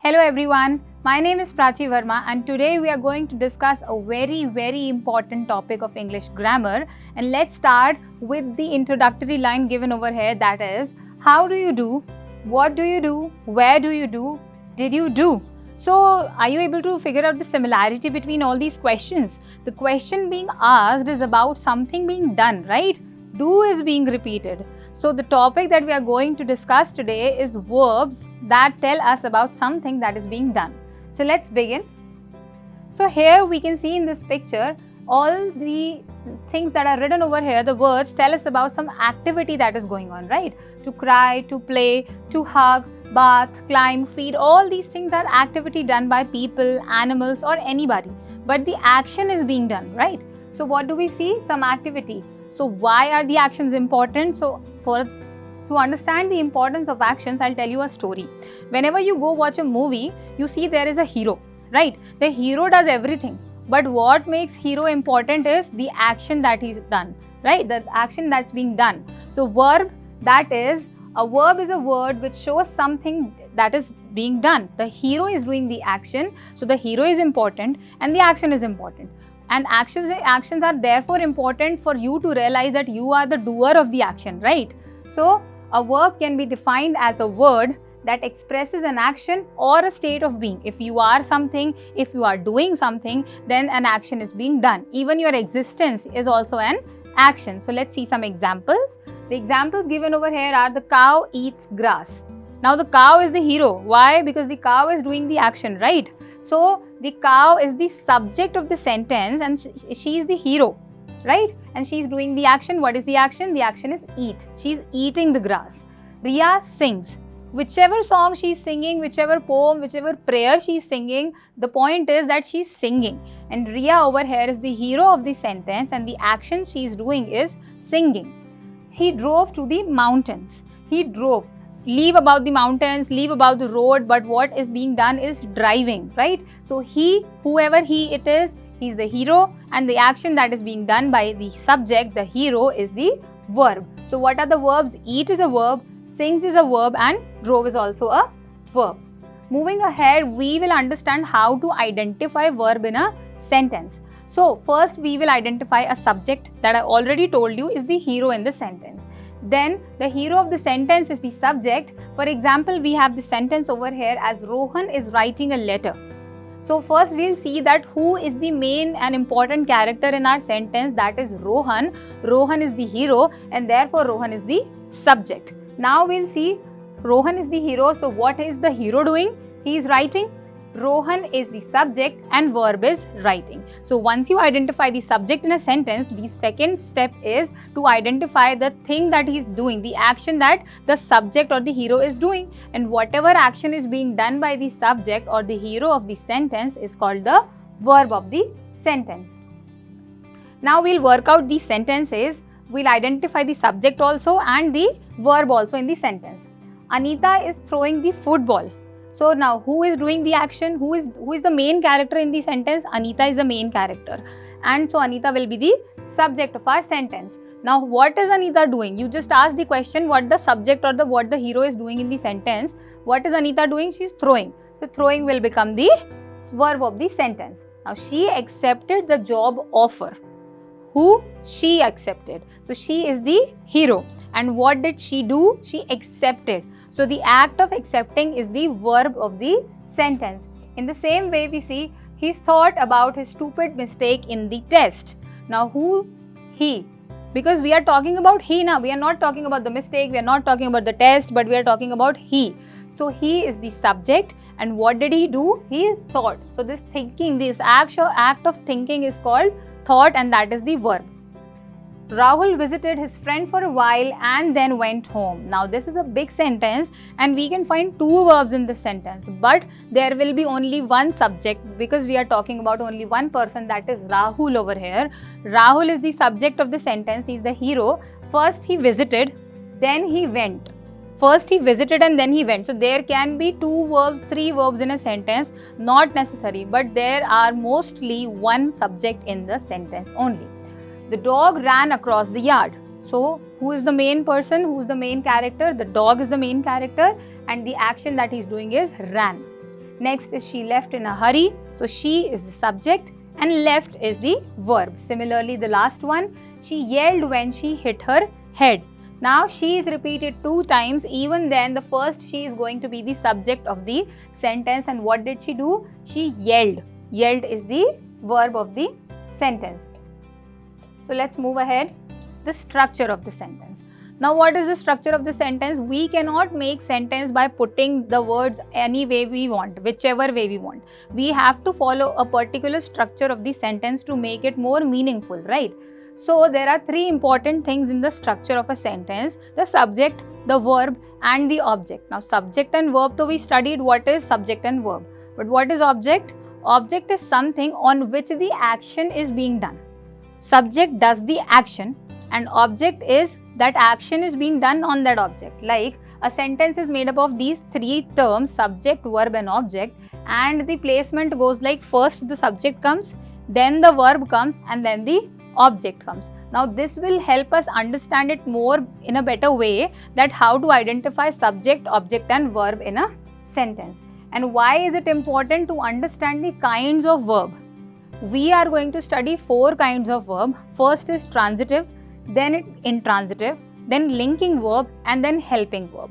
Hello everyone, my name is Prachi Verma and today we are going to discuss a very important topic of English grammar, and let's start with the introductory line given over here, that is, how do you do, what do you do, where do you do, did you do? So are you able to figure out the similarity between all these questions? The question being asked is about something being done, right? Do is being repeated. So the topic that we are going to discuss today is verbs that tell us about something that is being done. So let's begin. So here we can see in this picture all the things that are written over here. The words tell us about some activity that is going on, right? To cry, to play, to hug, bath, climb, feed, all these things are activity done by people, animals or anybody. But the action is being done, right? So what do we see? Some activity. So why are the actions important? So to understand the importance of actions, I'll tell you a story. Whenever you go watch a movie, you see there is a hero, right? The hero does everything. But what makes hero important is the action that he's done, right? The action that's being done. So verb, that is, a verb is a word which shows something that is being done. The hero is doing the action, so the hero is important and the action is important. And actions are therefore important for you to realize that you are the doer of the action, right? So a verb can be defined as a word that expresses an action or a state of being. If you are something, if you are doing something, then an action is being done. Even your existence is also an action. So let's see some examples. The examples given over here are the cow eats grass. Now the cow is the hero. Why? Because the cow is doing the action, right? So the cow is the subject of the sentence and she is the hero, right? And she is doing the action. What is the action? The action is eat. She is eating the grass. Riya sings. Whichever song she is singing, whichever poem, whichever prayer she is singing, the point is that she is singing. And Riya over here is the hero of the sentence and the action she is doing is singing. He drove to the mountains. He drove. Leave about the mountains, leave about the road, but what is being done is driving, right? So he, whoever he it is, he's the hero, and the action that is being done by the subject, the hero, is the verb. So what are the verbs? Eat is a verb, sings is a verb, and drove is also a verb. Moving ahead, we will understand how to identify verb in a sentence. So first we will identify a subject that I already told you is the hero in the sentence. Then the hero of the sentence is the subject. For example, we have the sentence over here as Rohan is writing a letter. So first we'll see that who is the main and important character in our sentence, that is Rohan. Rohan is the hero and therefore Rohan is the subject. Now we'll see Rohan is the hero. So what is the hero doing? He is writing. Rohan is the subject and verb is writing. So once you identify the subject in a sentence, the second step is to identify the thing that he's doing, the action that the subject or the hero is doing. And whatever action is being done by the subject or the hero of the sentence is called the verb of the sentence. Now we'll work out these sentences. We'll identify the subject also and the verb also in the sentence. Anita is throwing the football. So now who is doing the action? Who is the main character in the sentence? Anita is the main character. And so Anita will be the subject of our sentence. Now what is Anita doing? You just ask the question what the subject or what the hero is doing in the sentence. What is Anita doing? She is throwing. So throwing will become the verb of the sentence. Now she accepted the job offer. Who? She accepted. So she is the hero. And what did she do? She accepted. So the act of accepting is the verb of the sentence. In the same way we see he thought about his stupid mistake in the test. Now who? He. Because we are talking about he now. We are not talking about the mistake. We are not talking about the test, but we are talking about he. So he is the subject and what did he do? He thought. So this thinking, this act of thinking is called thought and that is the verb. Rahul visited his friend for a while and then went home. Now this is a big sentence and we can find two verbs in this sentence, but there will be only one subject because we are talking about only one person, that is Rahul over here. Rahul is the subject of the sentence, he is the hero. First he visited, then he went. First he visited and then he went. So there can be two verbs, three verbs in a sentence, not necessary, but there are mostly one subject in the sentence only. The dog ran across the yard. So who is the main person? Who is the main character? The dog is the main character and the action that he is doing is ran. Next is she left in a hurry. So she is the subject and left is the verb. Similarly, the last one, she yelled when she hit her head. Now she is repeated 2 times. Even then, the first she is going to be the subject of the sentence. And what did she do? She yelled. Yelled is the verb of the sentence. So let's move ahead. The structure of the sentence. Now what is the structure of the sentence? We cannot make sentence by putting the words any way we want, whichever way we want. We have to follow a particular structure of the sentence to make it more meaningful, right? So there are 3 important things in the structure of a sentence: the subject, the verb and the object. Now subject and verb, so we studied what is subject and verb. But what is object? Object is something on which the action is being done. Subject does the action and object is that action is being done on that object. Like a sentence is made up of these 3 terms: subject, verb and object, and the placement goes like first the subject comes, then the verb comes and then the object comes. Now this will help us understand it more in a better way, that how to identify subject, object and verb in a sentence. And why is it important to understand the kinds of verb? We are going to study 4 kinds of verb. First is transitive, then intransitive, then linking verb and then helping verb.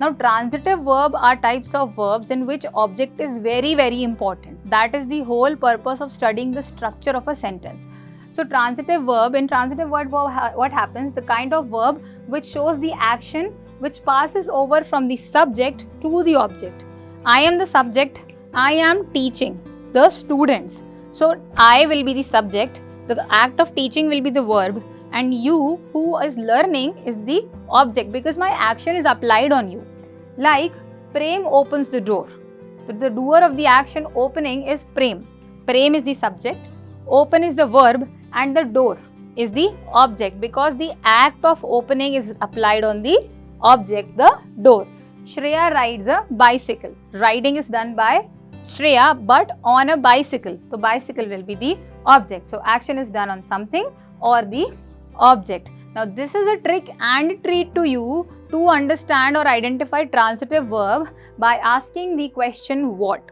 Now transitive verb are types of verbs in which object is very, very important. That is the whole purpose of studying the structure of a sentence. So transitive verb, in transitive verb what happens? The kind of verb which shows the action which passes over from the subject to the object. I am the subject, I am teaching the students. So I will be the subject, the act of teaching will be the verb, and you who is learning is the object because my action is applied on you. Like Prem opens the door. The doer of the action opening is Prem. Prem is the subject, open is the verb and the door is the object because the act of opening is applied on the object, the door. Shreya rides a bicycle. Riding is done by Shreya but on a bicycle. So bicycle will be the object. So action is done on something or the object. Now this is a trick and treat to you to understand or identify transitive verb by asking the question what.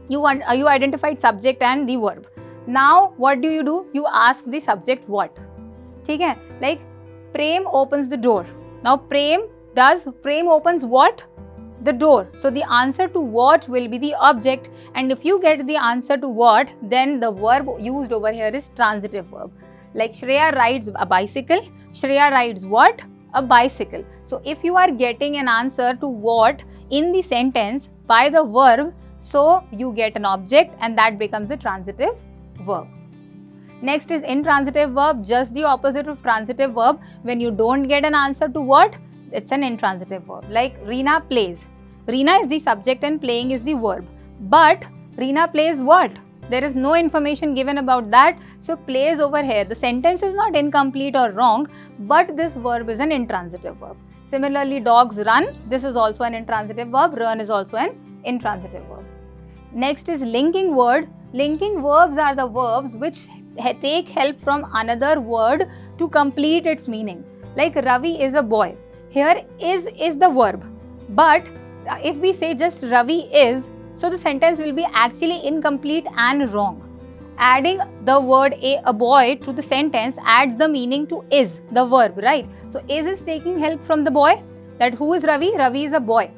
You identified subject and the verb. Now what do? You ask the subject what. Okay? Like Prem opens the door. Now Prem opens what? The door. So the answer to what will be the object, and if you get the answer to what, then the verb used over here is transitive verb. Like Shreya rides a bicycle. Shreya rides what? A bicycle. So if you are getting an answer to what in the sentence by the verb, so you get an object and that becomes a transitive verb. Next is intransitive verb, just the opposite of transitive verb. When you don't get an answer to what, it's an intransitive verb. Like Reena plays. Reena is the subject and playing is the verb. But Reena plays what? There is no information given about that. So plays over here. The sentence is not incomplete or wrong, but this verb is an intransitive verb. Similarly, dogs run. This is also an intransitive verb. Run is also an intransitive verb. Next is linking word. Linking verbs are the verbs which take help from another word to complete its meaning. Like Ravi is a boy. Here is the verb. But if we say just Ravi is, so the sentence will be actually incomplete and wrong. Adding the word a boy to the sentence adds the meaning to is, the verb, right? So is taking help from the boy. That who is Ravi? Ravi is a boy.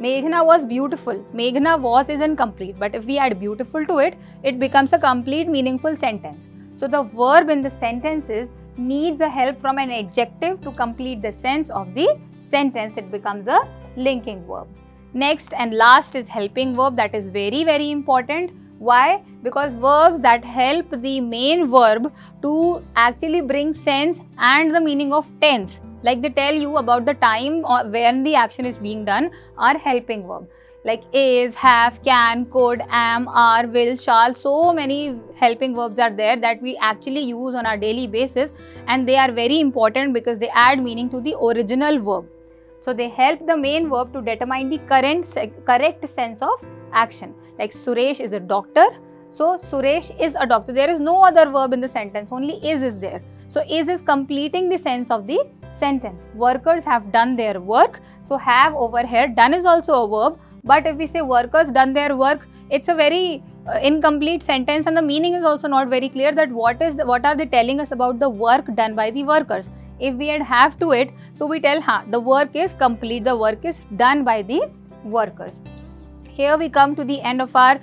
Meghna was beautiful. Meghna was is incomplete. But if we add beautiful to it, it becomes a complete meaningful sentence. So the verb in the sentences needs the help from an adjective to complete the sense of the sentence. It becomes a linking verb. Next and last is helping verb. That is very, very important. Why? Because verbs that help the main verb to actually bring sense and the meaning of tense, like they tell you about the time or when the action is being done, are helping verb. Like is, have, can, could, am, are, will, shall. So many helping verbs are there that we actually use on our daily basis, and they are very important because they add meaning to the original verb. So they help the main verb to determine the correct sense of action. Like Suresh is a doctor. So Suresh is a doctor. There is no other verb in the sentence, only is there. So is completing the sense of the sentence. Workers have done their work. So have over here, done is also a verb. But if we say workers done their work, it's a very incomplete sentence, and the meaning is also not very clear that what are they telling us about the work done by the workers. If we add have to it, so we tell the work is complete, the work is done by the workers. Here we come to the end of our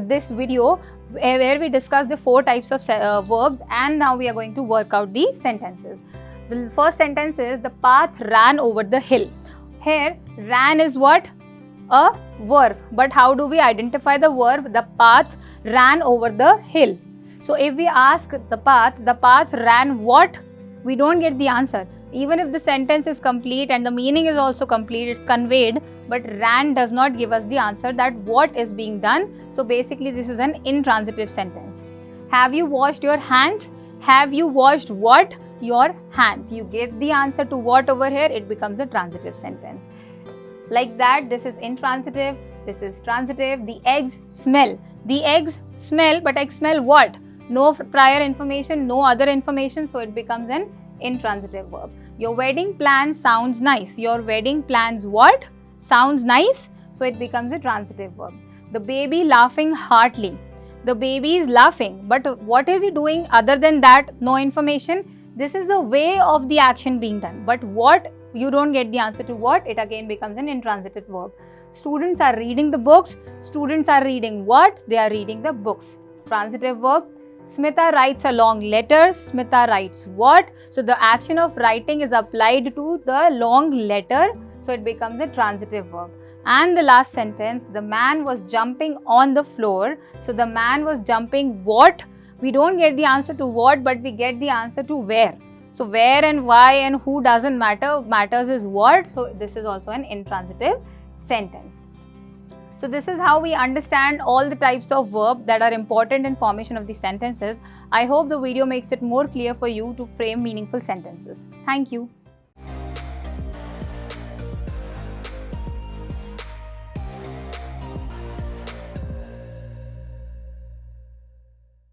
this video where we discuss the 4 types of verbs, and now we are going to work out the sentences. The first sentence is the path ran over the hill. Here ran is what? A verb. But how do we identify the verb? The path ran over the hill. So if we ask the path ran what? We don't get the answer. Even if the sentence is complete and the meaning is also complete, it's conveyed, but ran does not give us the answer that what is being done. So basically this is an intransitive sentence. Have you washed your hands? Have you washed what? Your hands. You get the answer to what over here, it becomes a transitive sentence. Like that, this is intransitive, this is transitive. The eggs smell. The eggs smell, but eggs smell what? No prior information, no other information, so it becomes an intransitive verb. Your wedding plans sounds nice. Your wedding plans what? Sounds nice, so it becomes a transitive verb. The baby laughing heartily. The baby is laughing, but what is he doing other than that? No information. This is the way of the action being done, but what? You don't get the answer to what, it again becomes an intransitive verb. Students are reading the books. Students are reading what? They are reading the books. Transitive verb. Smita writes a long letter. Smita writes what? So the action of writing is applied to the long letter, so it becomes a transitive verb. And the last sentence, the man was jumping on the floor. So the man was jumping what? We don't get the answer to what, but we get the answer to where. So where and why and who doesn't matter, matters is what. So this is also an intransitive sentence. So this is how we understand all the types of verb that are important in formation of the sentences. I hope the video makes it more clear for you to frame meaningful sentences. Thank you.